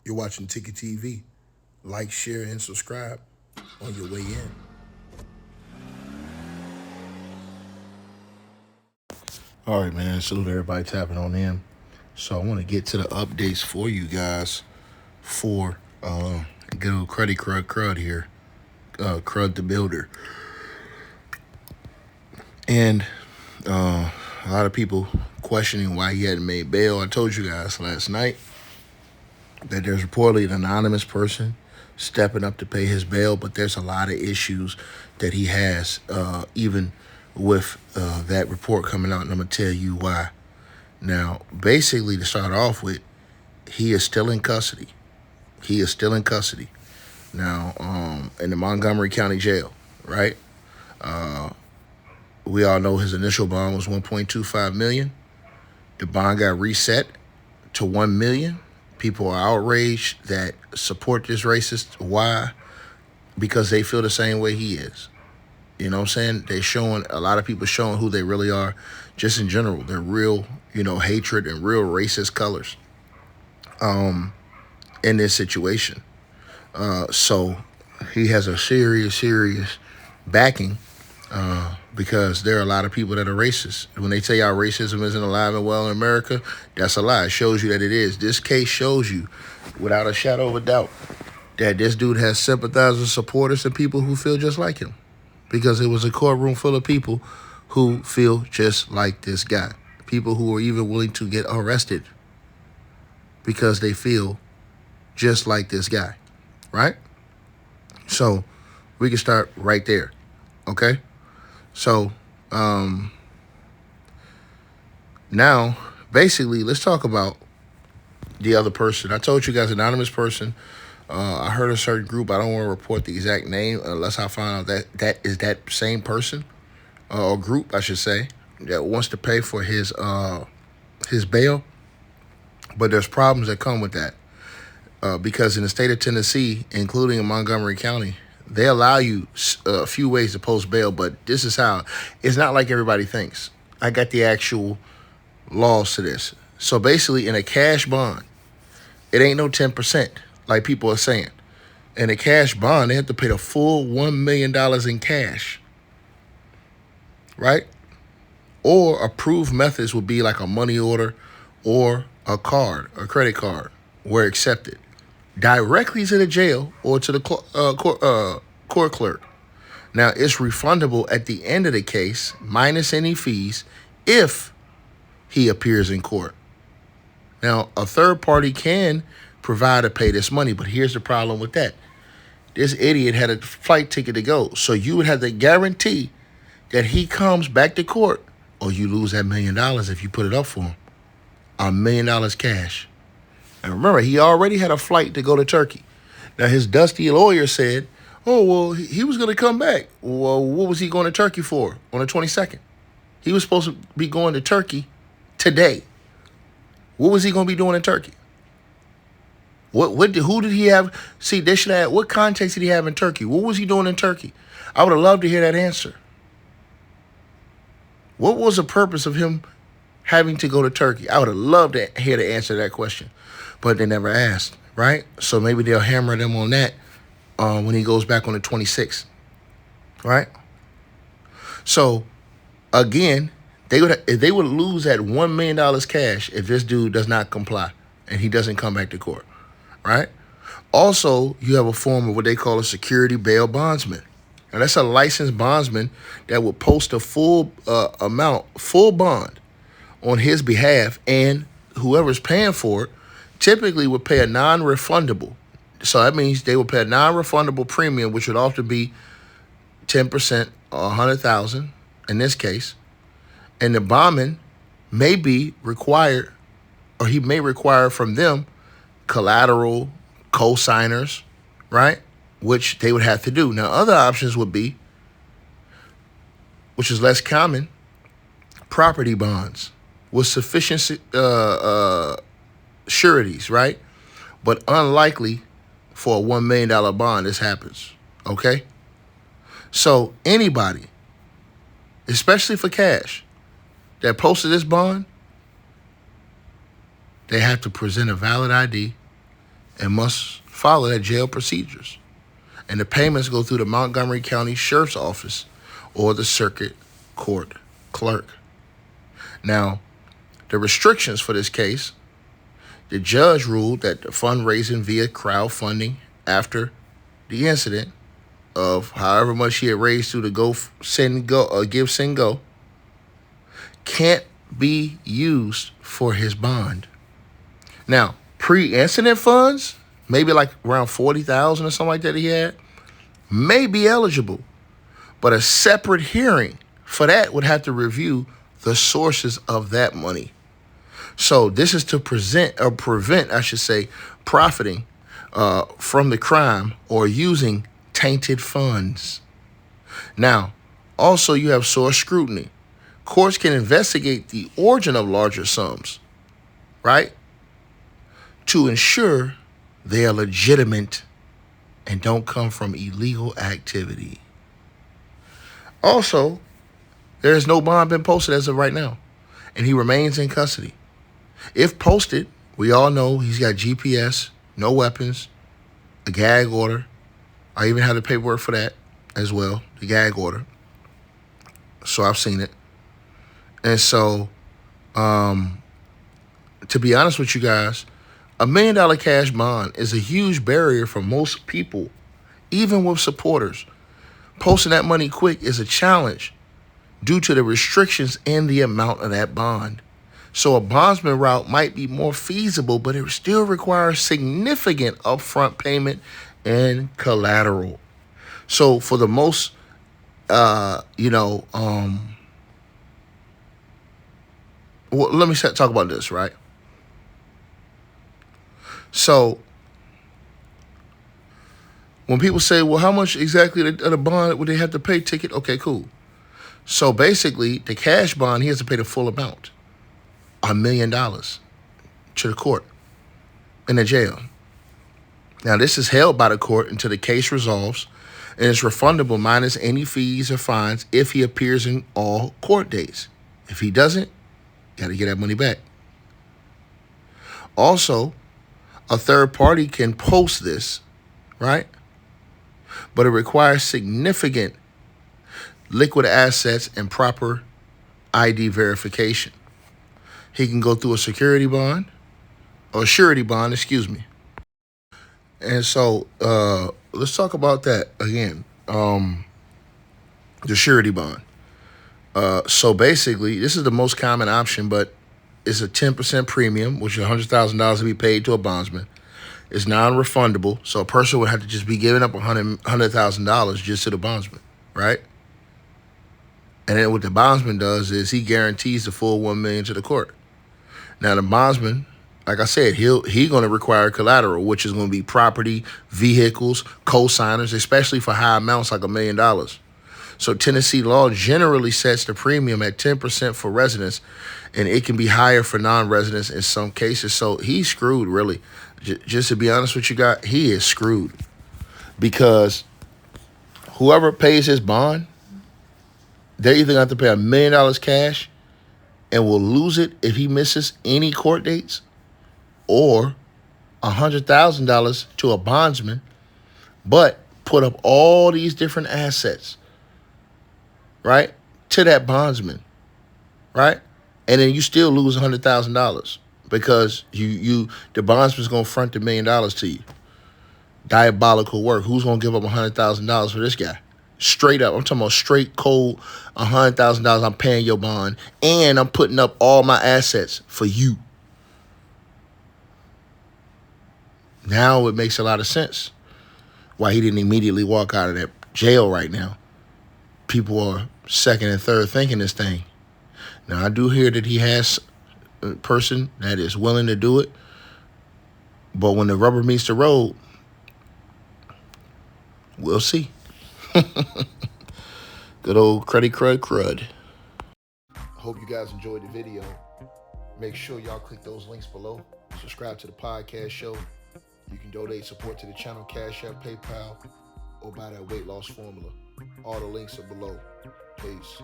You're watching Ticket TV. Like, share, and subscribe on your way in. All right, man. Salute everybody tapping on in. So I want to get to the updates for you guys for good old Cruddy Crud here. Crud the Builder. And a lot of people questioning why he hadn't made bail. I told you guys last night that there's reportedly an anonymous person stepping up to pay his bail, but there's a lot of issues that he has, even with that report coming out, and I'm going to tell you why. Now, basically, to start off with, he is still in custody. He is still in custody now, in the Montgomery County Jail, right? We all know his initial bond was $1.25 million. The bond got reset to $1 million. People are outraged that support this racist. Why? Because they feel the same way he is. You know what I'm saying? They're showing, a lot of people showing who they really are, just in general. They're real, hatred and real racist colors in this situation. So he has a serious backing because there are a lot of people that are racist. When they tell y'all racism isn't alive and well in America, that's a lie. It shows you that it is. This case shows you, without a shadow of a doubt, that this dude has sympathizers, supporters, and people who feel just like him. Because it was a courtroom full of people who feel just like this guy. People who are even willing to get arrested because they feel just like this guy, right? So we can start right there, okay? So now, basically, let's talk about the other person. I told you guys, anonymous person. I heard a certain group. I don't want to report the exact name unless I find out that that is that same person or group, I should say, that wants to pay for his bail. But there's problems that come with that because in the state of Tennessee, including in Montgomery County, they allow you a few ways to post bail. But this is how. It's not like everybody thinks. I got the actual laws to this. So basically, in a cash bond, it ain't no 10%. Like people are saying. In a cash bond, they have to pay the full $1 million in cash, right? Or approved methods would be like a money order or a card, a credit card, were accepted directly to the jail or to the court clerk. Now, it's refundable at the end of the case, minus any fees, if he appears in court. Now, a third party can provide to pay this money, but here's the problem with that. This idiot had a flight ticket to go, so you would have to guarantee that he comes back to court, or you lose that $1 million if you put it up for him. $1 million cash. And remember, he already had a flight to go to Turkey. Now, his dusty lawyer said, oh, well, he was going to come back. Well, what was he going to Turkey for on the 22nd? He was supposed to be going to Turkey today. What was he going to be doing in Turkey? Who did he have? See, they should have. What context did he have in Turkey? What was he doing in Turkey? I would have loved to hear that answer. What was the purpose of him having to go to Turkey? I would have loved to hear the answer to that question, but they never asked, right? So maybe they'll hammer them on that when he goes back on the 26th, right? So again, they would lose that $1 million cash if this dude does not comply and he doesn't come back to court. Right? Also, you have a form of what they call a security bail bondsman. And that's a licensed bondsman that will post a full full bond on his behalf, and whoever's paying for it typically would pay a non-refundable. So that means they would pay a non-refundable premium, which would often be 10% or $100,000 in this case. And the bondman may be required, or he may require from them, collateral, co-signers, right? Which they would have to do. Now, other options would be, which is less common, property bonds with sufficient sureties, right? But unlikely for a $1 million bond this happens, okay? So anybody, especially for cash, that posted this bond, they have to present a valid ID and must follow that jail procedures. And the payments go through the Montgomery County Sheriff's Office or the Circuit Court Clerk. Now, the restrictions for this case, the judge ruled that the fundraising via crowdfunding after the incident of however much he had raised through the Give, Send, Go can't be used for his bond. Now, pre-incident funds, maybe like around $40,000 or something like that he had, may be eligible. But a separate hearing for that would have to review the sources of that money. So this is to prevent, I should say, profiting from the crime or using tainted funds. Now, also you have source scrutiny. Courts can investigate the origin of larger sums, right, to ensure they are legitimate and don't come from illegal activity. Also, there is no bond been posted as of right now, and he remains in custody. If posted, we all know he's got GPS, no weapons, a gag order. I even have the paperwork for that as well, the gag order. So I've seen it. And so, to be honest with you guys, $1 million cash bond is a huge barrier for most people, even with supporters. Posting that money quick is a challenge due to the restrictions in the amount of that bond. So a bondsman route might be more feasible, but it still requires significant upfront payment and collateral. So for the most, well, let me talk about this, right? So when people say, well, how much exactly of the bond would they have to pay ticket? Okay, cool. So basically, the cash bond, he has to pay the full amount, $1 million to the court in the jail. Now, this is held by the court until the case resolves, and it's refundable minus any fees or fines if he appears in all court days. If he doesn't, got to get that money back. Also, a third party can post this, right? But it requires significant liquid assets and proper ID verification. He can go through a surety bond. And so let's talk about that again. The surety bond. So basically, this is the most common option, but it's a 10% premium, which is $100,000 to be paid to a bondsman. It's non-refundable, so a person would have to just be giving up $100,000 just to the bondsman, right? And then what the bondsman does is he guarantees the full $1 million to the court. Now the bondsman, like I said, he's going to require collateral, which is going to be property, vehicles, co-signers, especially for high amounts like $1 million. So Tennessee law generally sets the premium at 10% for residents, and it can be higher for non-residents in some cases. So he's screwed, really. Just to be honest with you guys, he is screwed. Because whoever pays his bond, they're either going to have to pay $1 million cash and will lose it if he misses any court dates, or $100,000 to a bondsman, but put up all these different assets, right, to that bondsman, right? And then you still lose $100,000 because the bondsman's going to front the $1 million to you. Diabolical work. Who's going to give up $100,000 for this guy? Straight up. I'm talking about straight cold $100,000. I'm paying your bond, and I'm putting up all my assets for you. Now it makes a lot of sense why he didn't immediately walk out of that jail right now. People are second and third thinking this thing. Now, I do hear that he has a person that is willing to do it, but when the rubber meets the road, we'll see. Good old crud. Hope you guys enjoyed the video. Make sure y'all click those links below. Subscribe to the podcast show. You can donate support to the channel, Cash App, PayPal, or buy that weight loss formula. All the links are below. Peace.